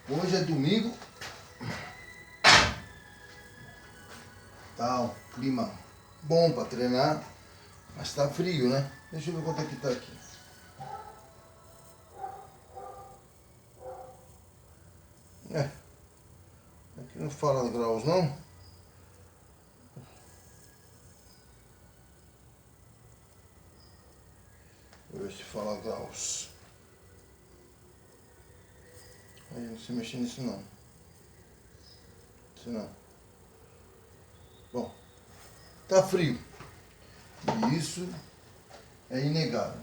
Hoje é domingo. Tá um clima bom para treinar, mas tá frio, né? Deixa eu ver quanto é que tá aqui. Aqui não fala graus não. Deixa eu ver se fala graus. Aí não se mexer nisso não. Isso não. Bom, tá frio. E isso é inegável.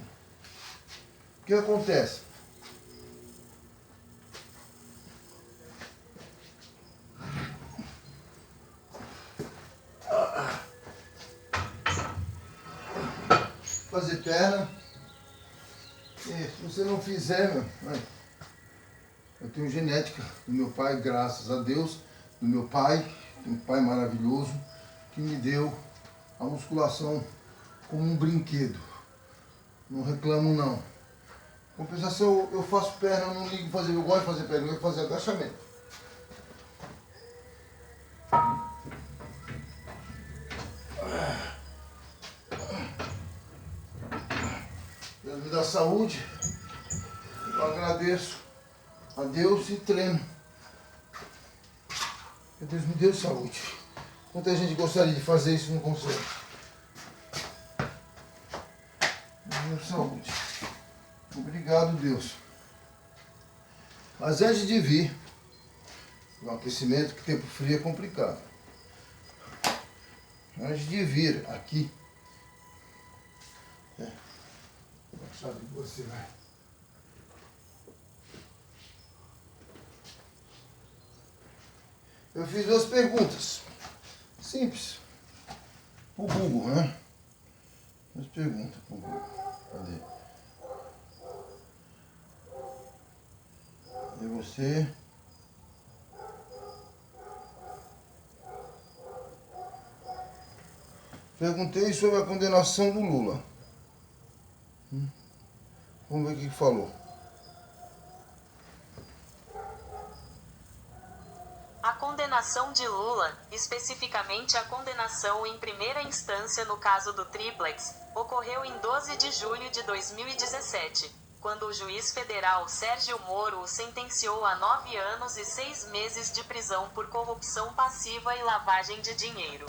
O que acontece? Fazer perna. E se você não fizer, eu tenho genética do meu pai, graças a Deus, do meu pai, um pai maravilhoso, que me deu a musculação como um brinquedo. Não reclamo não. Em compensação, eu faço perna, eu não ligo fazer, eu gosto de fazer perna, eu gosto de fazer agachamento. Deus me dá saúde, eu agradeço a Deus e treino. Deus me deu saúde. Muita gente gostaria de fazer isso e não consegue. Me deu saúde. Obrigado, Deus. Mas antes de vir, o aquecimento, que tempo frio é complicado. Antes de vir aqui, sabe que você vai. Eu fiz 2 perguntas. Simples. O Google, né? 2 perguntas pro Google. Cadê? E você? Perguntei sobre a condenação do Lula. Vamos ver o que falou. A condenação de Lula, especificamente a condenação em primeira instância no caso do Triplex, ocorreu em 12 de julho de 2017, quando o juiz federal Sérgio Moro o sentenciou a 9 anos e 6 meses de prisão por corrupção passiva e lavagem de dinheiro.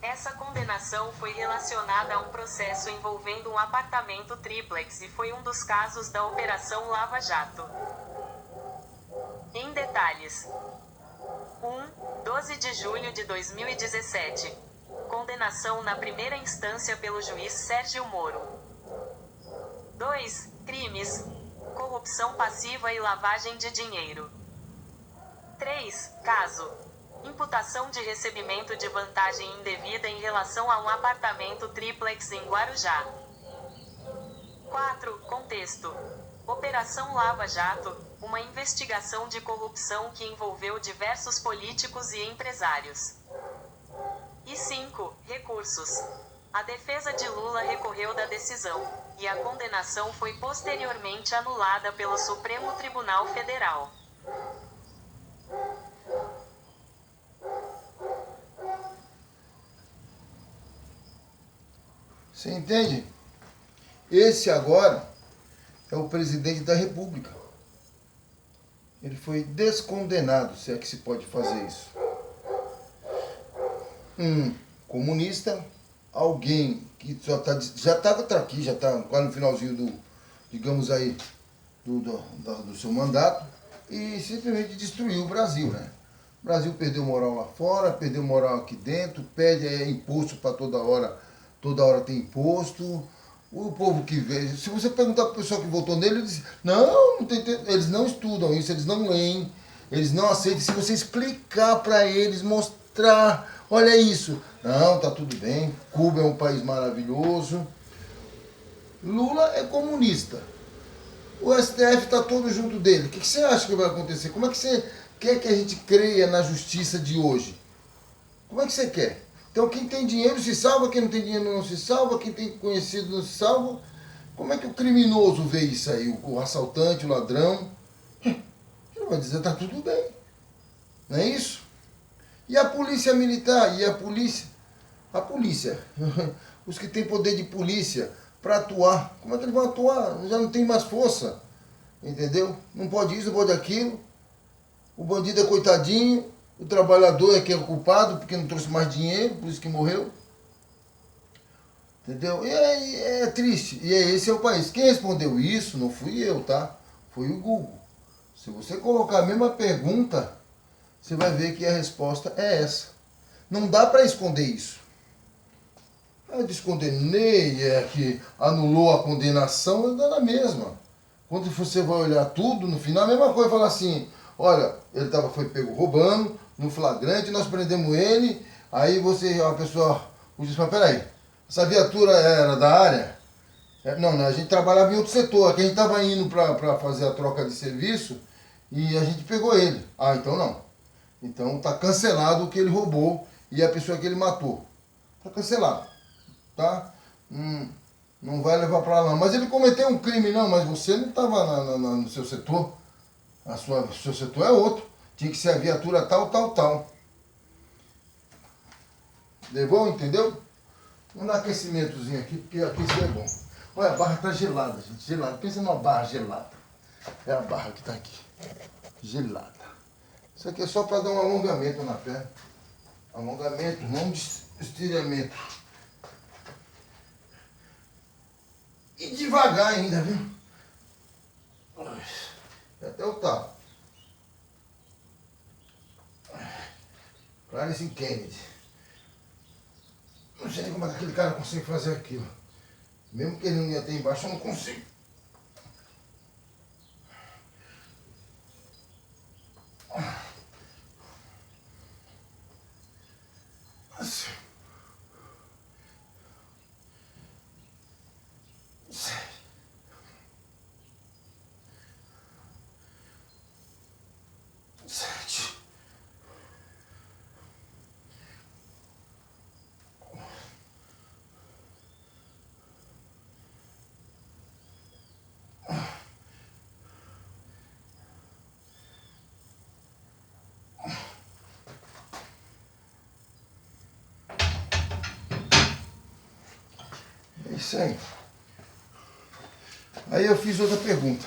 Essa condenação foi relacionada a um processo envolvendo um apartamento triplex e foi um dos casos da Operação Lava Jato. Em detalhes: 12 de julho de 2017. Condenação na primeira instância pelo juiz Sérgio Moro. 2. Crimes: corrupção passiva e lavagem de dinheiro. 3. Caso: imputação de recebimento de vantagem indevida em relação a um apartamento triplex em Guarujá. 4. Contexto: Operação Lava Jato, uma investigação de corrupção que envolveu diversos políticos e empresários. E 5. Recursos: a defesa de Lula recorreu da decisão, e a condenação foi posteriormente anulada pelo Supremo Tribunal Federal. Você entende? Esse agora é o presidente da República. Ele foi descondenado, se é que se pode fazer isso. Um comunista, alguém que já está aqui, já está quase no finalzinho do, digamos aí, do seu mandato, e simplesmente destruiu o Brasil, né? O Brasil perdeu moral lá fora, perdeu moral aqui dentro, pede imposto para toda hora tem imposto. O povo que vê, se você perguntar para o pessoal que votou nele, eles dizem, eles não estudam isso, eles não leem, eles não aceitam. Se você explicar para eles, mostrar, olha isso, não, tá tudo bem, Cuba é um país maravilhoso. Lula é comunista. O STF está todo junto dele. O que você acha que vai acontecer? Como é que você quer que a gente creia na justiça de hoje? Como é que você quer? Então quem tem dinheiro se salva, quem não tem dinheiro não se salva, quem tem conhecido não se salva. Como é que o criminoso vê isso aí? O assaltante, o ladrão? Ele vai dizer, tá tudo bem. Não é isso? E a polícia militar? E a polícia? A polícia. Os que têm poder de polícia para atuar. Como é que eles vão atuar? Já não tem mais força. Entendeu? Não pode isso, não pode aquilo. O bandido é coitadinho. O trabalhador é que é o culpado porque não trouxe mais dinheiro, por isso que morreu. Entendeu? E é triste. E esse é o país. Quem respondeu isso não fui eu, tá? Foi o Google. Se você colocar a mesma pergunta, você vai ver que a resposta é essa. Não dá para esconder isso. Eu descondenei, que anulou a condenação, ainda na mesma. Quando você vai olhar tudo, no final, a mesma coisa, falar assim, olha, ele foi pego roubando, no flagrante, nós prendemos ele, aí a pessoa, o juiz fala, peraí, essa viatura era da área? Não, a gente trabalhava em outro setor, aqui a gente estava indo para fazer a troca de serviço e a gente pegou ele. Ah, então não. Então está cancelado o que ele roubou e a pessoa que ele matou. Está cancelado. Tá? Não vai levar para lá. Mas ele cometeu um crime, não, mas você não estava no seu setor. O seu setor é outro. Tinha que ser a viatura tal. Levou, entendeu? Vamos dar aquecimentozinho aqui, porque aquecer é bom. Olha, a barra tá gelada, gente. Gelada. Pensa numa barra gelada. É a barra que tá aqui. Gelada. Isso aqui é só para dar um alongamento na perna. Alongamento, não de estiramento. E devagar ainda, viu? Até o talo. Clarence Kennedy. Não sei nem como é que aquele cara consegue fazer aquilo. Mesmo que ele não ia ter embaixo, eu não consigo. Nossa. É isso aí. Aí eu fiz outra pergunta.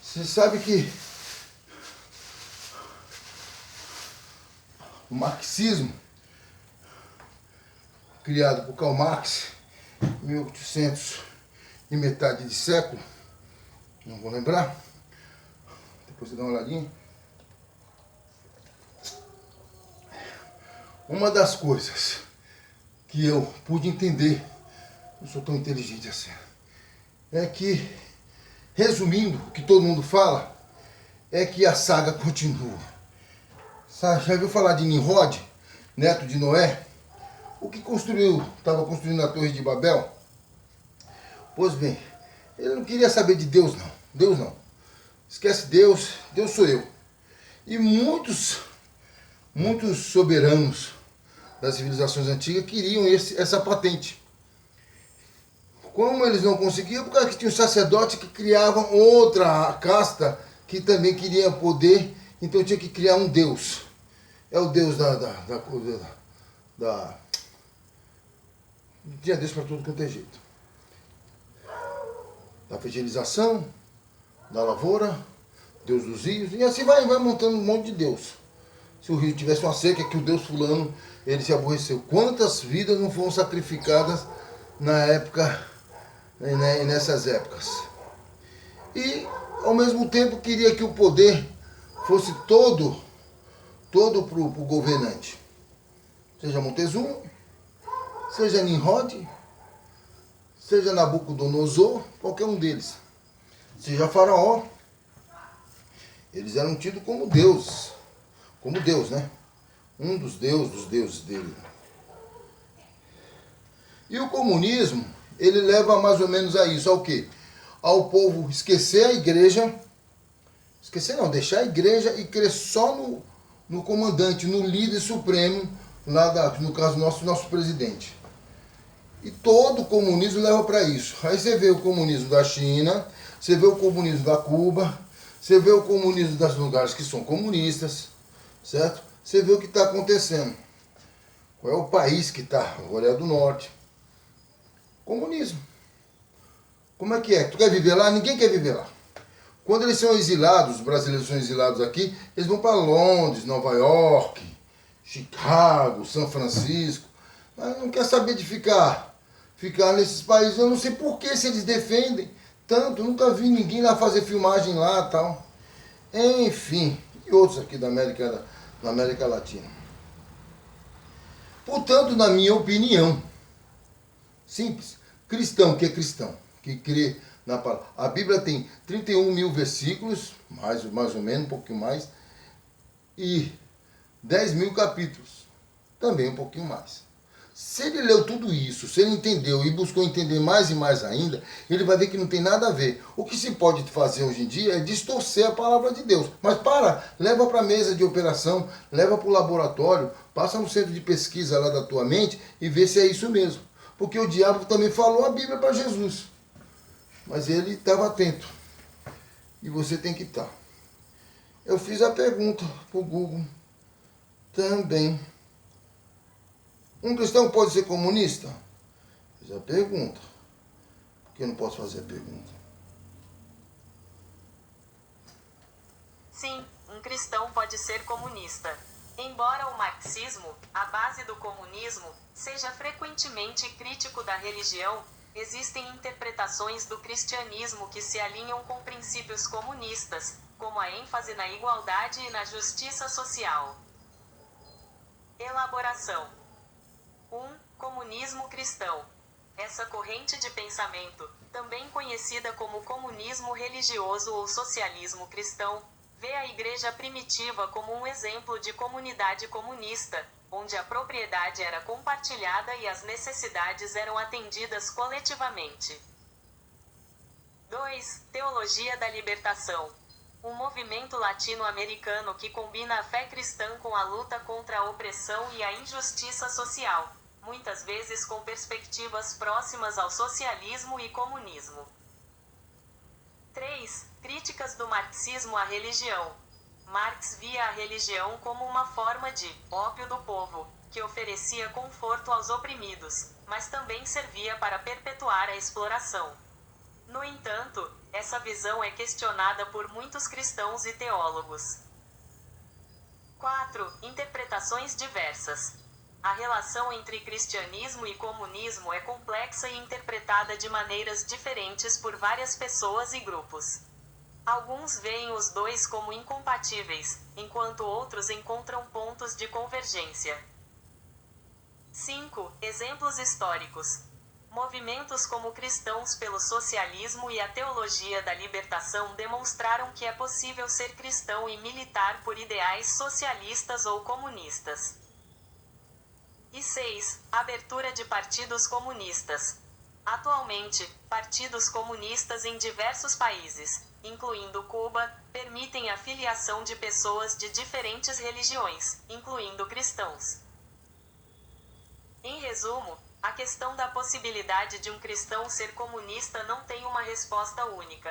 Você sabe que o marxismo, criado por Karl Marx em 1800 e metade de século, não vou lembrar, depois você dá uma olhadinha. Uma das coisas que eu pude entender, não sou tão inteligente assim, é que, resumindo, o que todo mundo fala, é que a saga continua. Sabe, já viu falar de Nimrod, neto de Noé? O que estava construindo a Torre de Babel? Pois bem, ele não queria saber de Deus não. Deus não. Esquece Deus, Deus sou eu. E muitos soberanos das civilizações antigas queriam essa patente. Como eles não conseguiam, por causa que tinha um sacerdote que criava outra casta que também queria poder, então tinha que criar um Deus. É o Deus tinha Deus para tudo quanto é jeito. Da fertilização, da lavoura, Deus dos rios, e assim vai montando um monte de Deus. Se o rio tivesse uma seca, que o Deus fulano, ele se aborreceu. Quantas vidas não foram sacrificadas na época, nessas épocas? E, ao mesmo tempo, queria que o poder fosse todo para o governante. Seja Montezuma, seja Nimrod, seja Nabucodonosor, qualquer um deles. Seja Faraó. Eles eram tidos como deuses. Como Deus, né? Um dos deuses dele. E o comunismo, ele leva mais ou menos a isso, ao quê? Ao povo esquecer a igreja, deixar a igreja e crer só no comandante, no líder supremo, no caso nosso presidente. E todo o comunismo leva para isso. Aí você vê o comunismo da China, você vê o comunismo da Cuba, você vê o comunismo dos lugares que são comunistas, certo? Você vê o que está acontecendo. Qual é o país que está? Coreia do Norte. Comunismo. Como é que é? Tu quer viver lá? Ninguém quer viver lá. Quando eles são exilados, os brasileiros são exilados aqui, eles vão para Londres, Nova York, Chicago, São Francisco. Mas não quer saber de ficar nesses países. Eu não sei por que se eles defendem tanto. Nunca vi ninguém lá fazer filmagem lá e tal. Enfim, e outros aqui da América Latina. Portanto, na minha opinião, simples, cristão, que é cristão, que crê na palavra. A Bíblia tem 31 mil versículos, mais ou menos, um pouquinho mais, e 10 mil capítulos, também um pouquinho mais. Se ele leu tudo isso, se ele entendeu e buscou entender mais e mais ainda, ele vai ver que não tem nada a ver. O que se pode fazer hoje em dia é distorcer a palavra de Deus. Mas leva para a mesa de operação, leva para o laboratório, passa no centro de pesquisa lá da tua mente e vê se é isso mesmo. Porque o diabo também falou a Bíblia para Jesus. Mas ele estava atento. E você tem que estar. Eu fiz a pergunta para o Google também. Um cristão pode ser comunista? Fiz a pergunta. Por que eu não posso fazer a pergunta? Sim, um cristão pode ser comunista. Embora o marxismo, a base do comunismo, seja frequentemente crítico da religião, existem interpretações do cristianismo que se alinham com princípios comunistas, como a ênfase na igualdade e na justiça social. Elaboração. 1. Comunismo cristão. Essa corrente de pensamento, também conhecida como comunismo religioso ou socialismo cristão, vê a igreja primitiva como um exemplo de comunidade comunista, onde a propriedade era compartilhada e as necessidades eram atendidas coletivamente. 2. Teologia da libertação. Um movimento latino-americano que combina a fé cristã com a luta contra a opressão e a injustiça social, muitas vezes com perspectivas próximas ao socialismo e comunismo. 3. Críticas do marxismo à religião. Marx via a religião como uma forma de ópio do povo, que oferecia conforto aos oprimidos, mas também servia para perpetuar a exploração. No entanto, essa visão é questionada por muitos cristãos e teólogos. 4. Interpretações diversas. A relação entre cristianismo e comunismo é complexa e interpretada de maneiras diferentes por várias pessoas e grupos. Alguns veem os dois como incompatíveis, enquanto outros encontram pontos de convergência. 5. Exemplos históricos. Movimentos como Cristãos pelo Socialismo e a Teologia da Libertação demonstraram que é possível ser cristão e militar por ideais socialistas ou comunistas. E 6. Abertura de partidos comunistas. Atualmente, partidos comunistas em diversos países, incluindo Cuba, permitem a filiação de pessoas de diferentes religiões, incluindo cristãos. Em resumo, a questão da possibilidade de um cristão ser comunista não tem uma resposta única.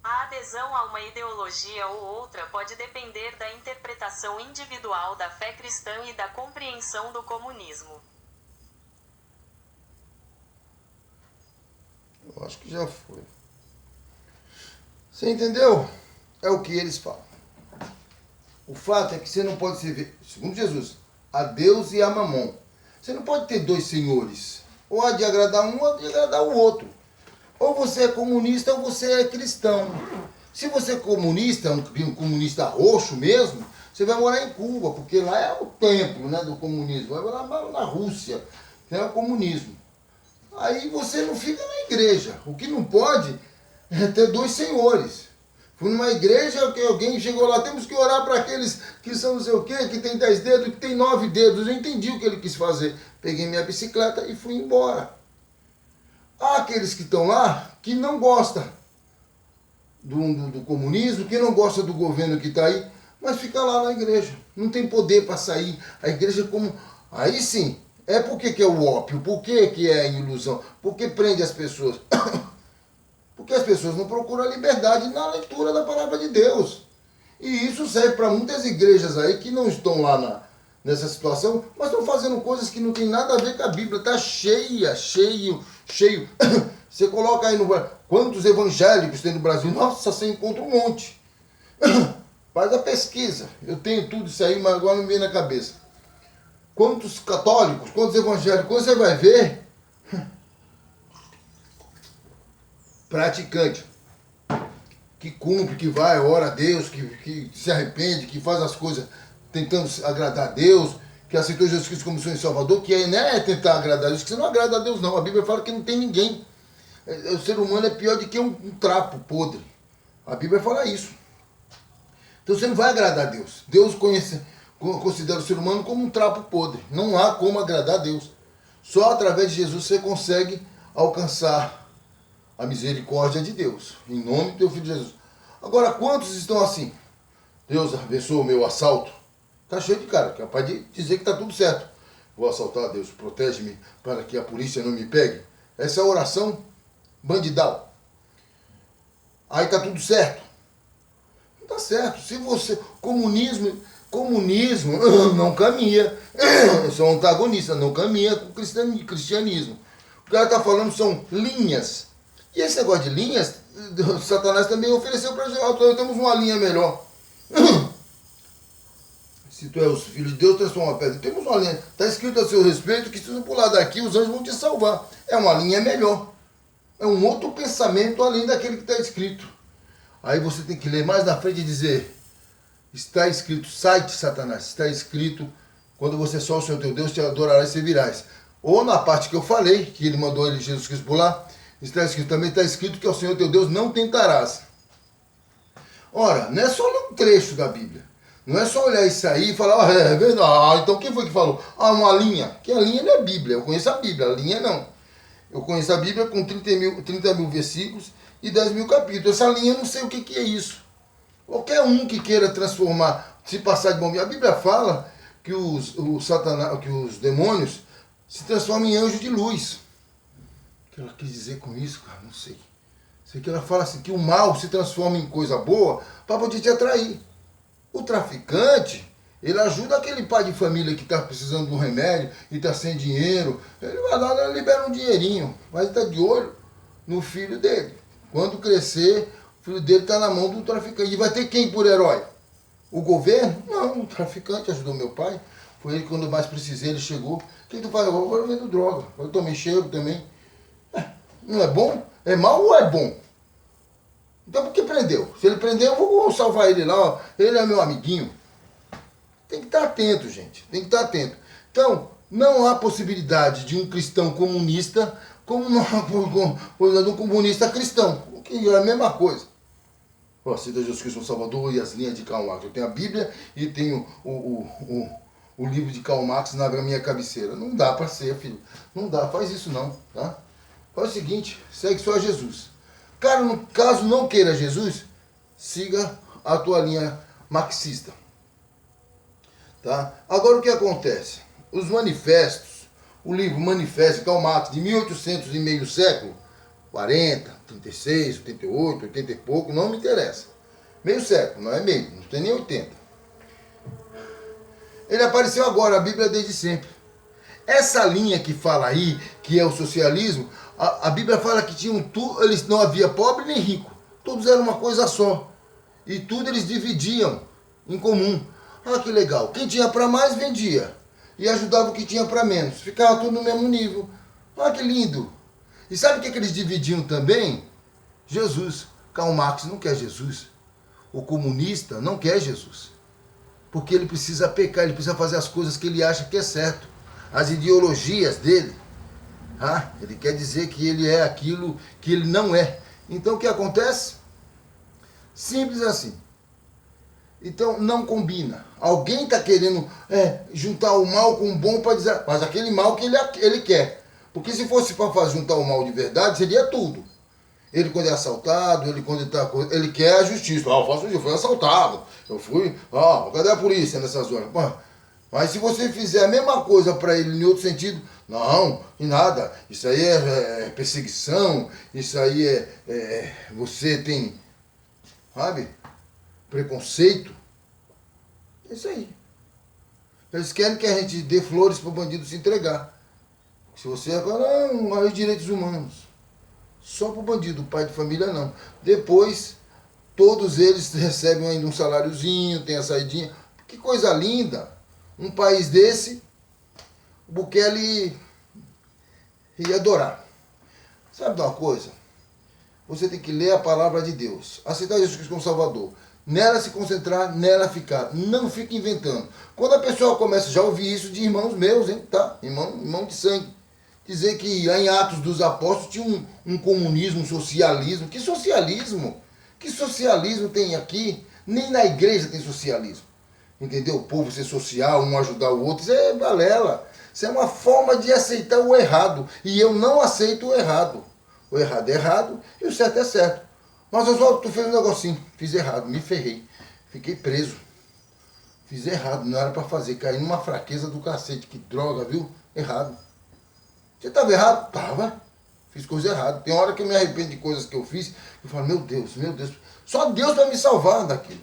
A adesão a uma ideologia ou outra pode depender da interpretação individual da fé cristã e da compreensão do comunismo. Eu acho que já foi. Você entendeu? É o que eles falam. O fato é que você não pode servir, segundo Jesus, a Deus e a Mamon. Você não pode ter dois senhores. Ou há de agradar um, ou há de agradar o outro. Ou você é comunista ou você é cristão. Se você é comunista, um comunista roxo mesmo, você vai morar em Cuba, porque lá é o templo, né, do comunismo. Vai morar na Rússia, que é o comunismo. Aí você não fica na igreja. O que não pode é ter dois senhores. Fui numa igreja que alguém chegou lá, temos que orar para aqueles que são não sei o quê, que tem 10 dedos, que tem 9 dedos. Eu entendi o que ele quis fazer. Peguei minha bicicleta e fui embora. Há aqueles que estão lá que não gostam do comunismo, que não gostam do governo que está aí, mas fica lá na igreja. Não tem poder para sair. A igreja como... Aí sim, Por que é o ópio? Por que é a ilusão? Por que prende as pessoas? Porque as pessoas não procuram a liberdade na leitura da palavra de Deus. E isso serve para muitas igrejas aí que não estão lá nessa situação, mas estão fazendo coisas que não tem nada a ver com a Bíblia. Está cheio. Você coloca aí no... Quantos evangélicos tem no Brasil? Nossa, você encontra um monte. Faz a pesquisa. Eu tenho tudo isso aí, mas agora não me vem na cabeça. Quantos católicos, quantos evangélicos, quando você vai ver, praticante, que cumpre, que vai, ora a Deus, que se arrepende, que faz as coisas tentando agradar a Deus, que aceitou Jesus Cristo como Senhor e Salvador, que não é tentar agradar a Deus, que você não agrada a Deus não. A Bíblia fala que não tem ninguém. O ser humano é pior do que um trapo podre. A Bíblia fala isso. Então você não vai agradar a Deus. Deus considera o ser humano como um trapo podre. Não há como agradar a Deus. Só através de Jesus você consegue alcançar a misericórdia de Deus. Em nome do teu Filho Jesus. Agora, quantos estão assim? Deus abençoe o meu assalto. Está cheio de cara, capaz de dizer que está tudo certo. Vou assaltar, Deus, protege-me para que a polícia não me pegue. Essa é a oração bandidal. Aí está tudo certo. Não está certo. Se você... Comunismo não caminha. Eu sou antagonista, não caminha com o cristianismo. O cara está falando são linhas. E esse negócio de linhas, Satanás também ofereceu para nós. Temos uma linha melhor. Se tu és o filho de Deus, transforma a pedra. Temos uma linha. Está escrito a seu respeito que se tu pular daqui, os anjos vão te salvar. É uma linha melhor. É um outro pensamento além daquele que está escrito. Aí você tem que ler mais na frente e dizer: está escrito, sai-te, Satanás. Está escrito, quando você só o Senhor teu Deus te adorarás e servirás. Ou na parte que eu falei, que ele mandou ele, Jesus Cristo, pular, também está escrito que ao Senhor teu Deus não tentarás. Ora, não é só ler um trecho da Bíblia. Não é só olhar isso aí e falar, é verdade, então quem foi que falou? Uma linha. Que a linha não é Bíblia, eu conheço a Bíblia, a linha não. Eu conheço a Bíblia com 30 mil versículos e 10 mil capítulos. Essa linha eu não sei o que é isso. Qualquer um que queira transformar, se passar de bom. A Bíblia fala que que os demônios se transformam em anjos de luz. O que ela quis dizer com isso, cara? Não sei. Sei que ela fala assim, que o mal se transforma em coisa boa para poder te atrair. O traficante, ele ajuda aquele pai de família que está precisando de um remédio e está sem dinheiro. Ele vai lá e libera um dinheirinho, mas está de olho no filho dele. Quando crescer, o filho dele está na mão do traficante. E vai ter quem por herói? O governo? Não, o traficante ajudou meu pai. Foi ele quando mais precisei, ele chegou. O que tu faz? Agora eu vendo droga. Eu tomei cheiro também. Não é bom? É mal ou é bom? Então por que prendeu? Se ele prender, eu vou salvar ele lá. Ó. Ele é meu amiguinho. Tem que estar atento, gente. Tem que estar atento. Então, não há possibilidade de um cristão comunista como de um comunista cristão. Que é a mesma coisa. Cita Jesus Cristo no Salvador e as linhas de Karl Marx. Eu tenho a Bíblia e tenho o livro de Karl Marx na minha cabeceira. Não dá para ser, filho. Não dá, faz isso não, tá? Faz o seguinte, segue só Jesus. Cara, no caso não queira Jesus, siga a tua linha marxista. Tá? Agora o que acontece? Os manifestos, o livro Manifesto de Karl Marx, de 1800 e meio século, 40, 36, 88, 80 e pouco, não me interessa. Meio século, não é meio, não tem nem 80. Ele apareceu agora, a Bíblia desde sempre. Essa linha que fala aí, que é o socialismo, a Bíblia fala que eles não havia pobre nem rico. Todos eram uma coisa só. E tudo eles dividiam em comum. Ah, que legal. Quem tinha para mais, vendia. E ajudava o que tinha para menos. Ficava tudo no mesmo nível. Ah, que lindo. E sabe o que eles dividiam também? Jesus. Karl Marx não quer Jesus. O comunista não quer Jesus. Porque ele precisa pecar, ele precisa fazer as coisas que ele acha que é certo. As ideologias dele. Ele quer dizer que ele é aquilo que ele não é. Então o que acontece? Simples assim. Então não combina. Alguém está querendo juntar o mal com o bom para dizer, mas aquele mal que ele quer. Porque se fosse para juntar o mal de verdade, seria tudo. Ele quando é assaltado, ele quer a justiça. Eu fui assaltado. Eu fui. Cadê a polícia nessa zona? Mas se você fizer a mesma coisa para ele em outro sentido, não, e nada, isso aí é perseguição, isso aí você tem, sabe, preconceito. É isso aí. Eles querem que a gente dê flores para o bandido se entregar. Se você agora, não, mas os direitos humanos. Só para o bandido, o pai de família não. Depois, todos eles recebem ainda um saláriozinho, tem a saidinha. Que coisa linda. Um país desse, o Bukele ia adorar. Sabe de uma coisa? Você tem que ler a palavra de Deus. Aceitar Jesus Cristo como Salvador. Nela se concentrar, nela ficar. Não fica inventando. Quando a pessoa começa, já ouvi isso de irmãos meus, hein? Tá? Irmão de sangue. Dizer que lá em Atos dos Apóstolos tinha um comunismo, um socialismo. Que socialismo? Que socialismo tem aqui? Nem na igreja tem socialismo. Entendeu? O povo ser social, um ajudar o outro. Isso é balela. Isso é uma forma de aceitar o errado. E eu não aceito o errado. O errado é errado e o certo é certo. Mas Oswaldo, tu fez um negocinho. Fiz errado, me ferrei. Fiquei preso. Fiz errado, não era pra fazer. Caí numa fraqueza do cacete. Que droga, viu? Errado. Você estava errado? Tava. Fiz coisa errada. Tem hora que eu me arrependo de coisas que eu fiz. Eu falo, meu Deus. Só Deus vai me salvar daquilo.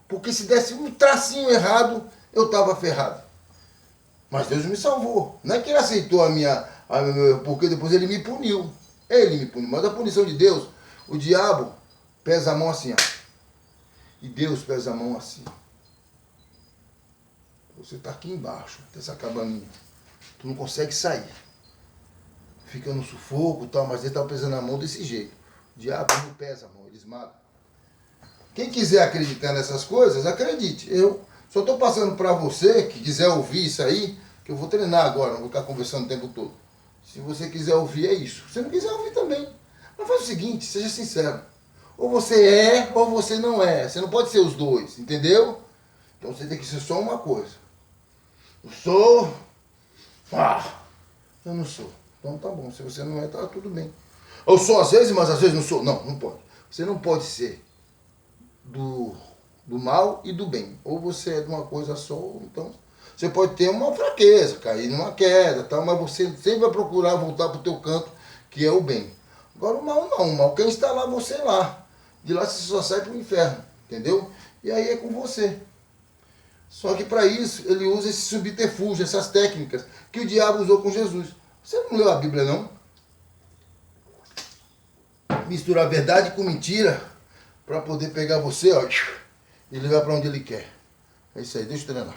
Porque se desse um tracinho errado, eu estava ferrado. Mas Deus me salvou. Não é que ele aceitou porque depois ele me puniu. Ele me puniu. Mas a punição de Deus, o diabo pesa a mão assim, ó. E Deus pesa a mão assim. Você está aqui embaixo, dessa cabaninha. Tu não consegue sair. Fica no sufoco e tal, mas ele está pesando a mão desse jeito. O diabo não pesa a mão, ele esmaga. Quem quiser acreditar nessas coisas, acredite. Eu só estou passando para você que quiser ouvir isso aí, que eu vou treinar agora, não vou ficar conversando o tempo todo. Se você quiser ouvir, é isso. Se não quiser ouvir também. Mas faz o seguinte, seja sincero. Ou você é, ou você não é. Você não pode ser os dois, entendeu? Então você tem que ser só uma coisa. Eu sou... eu não sou. Então tá bom, se você não é, tá tudo bem. Eu sou às vezes, mas às vezes não sou. Não, não pode. Você não pode ser do mal e do bem. Ou você é de uma coisa só, ou então... Você pode ter uma fraqueza, cair numa queda, tal, mas você sempre vai procurar voltar para o teu canto, que é o bem. Agora o mal não, o mal quem está lá, você lá. De lá você só sai para o inferno, entendeu? E aí é com você. Só que para isso ele usa esse subterfúgio, essas técnicas que o diabo usou com Jesus. Você não leu a Bíblia não? Misturar verdade com mentira para poder pegar você, ó, e levar para onde ele quer. É isso aí, deixa eu treinar.